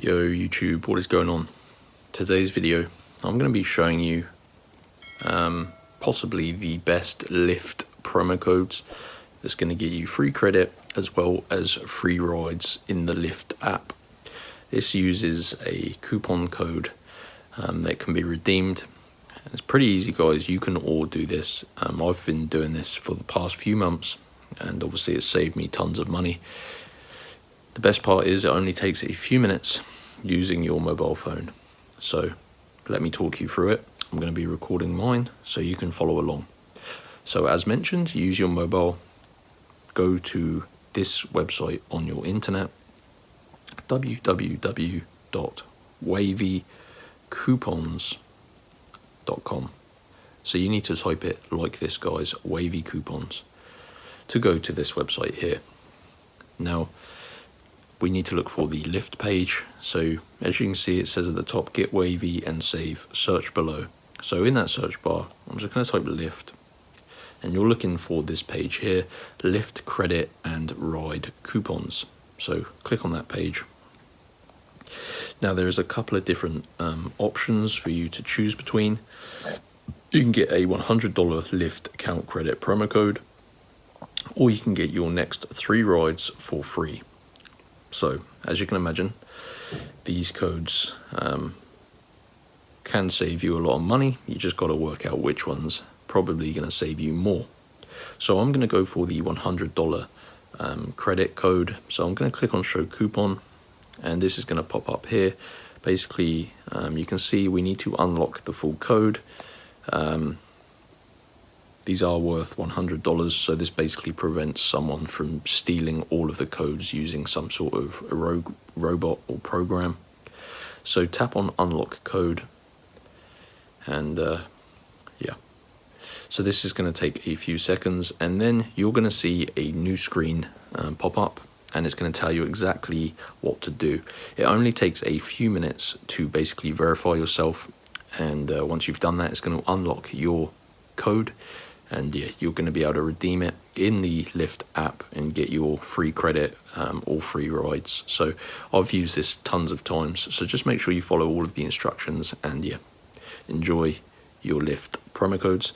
Yo YouTube, what is going on? Today's video, I'm going to be showing you possibly the best Lyft promo codes that's going to get you free credit as well as free rides in the Lyft app. This uses a coupon code that can be redeemed. It's pretty easy, guys. You can all do this. I've been doing this for the past few months and obviously it's saved me tons of money. The best part is it only takes a few minutes using your mobile phone. So let me talk you through it. I'm going to be recording mine so you can follow along. So as mentioned, use your mobile. Go to this website on your internet, www.wavycoupons.com. So you need to type it like this, guys, Wavy Coupons, to go to this website here. Now, we need to look for the Lyft page. So as you can see, it says at the top, get wavy and save, search below. So in that search bar, I'm just going to type Lyft, and you're looking for this page here, Lyft credit and ride coupons. So click on that page. Now there is a couple of different options for you to choose between. You can get a $100 Lyft account credit promo code, or you can get your next 3 rides for free. So, as you can imagine, these codes can save you a lot of money. You just got to work out which one's probably going to save you more. So I'm going to go for the $100 credit code. So I'm going to click on Show Coupon, and this is going to pop up here. Basically, you can see we need to unlock the full code. These are worth $100, so this basically prevents someone from stealing all of the codes using some sort of a rogue robot or program. So tap on unlock code, and yeah. So this is going to take a few seconds, and then you're going to see a new screen pop up, and it's going to tell you exactly what to do. It only takes a few minutes to basically verify yourself, and once you've done that, it's going to unlock your code. And yeah, you're going to be able to redeem it in the Lyft app and get your free credit or free rides. So I've used this tons of times. So just make sure you follow all of the instructions and yeah, enjoy your Lyft promo codes.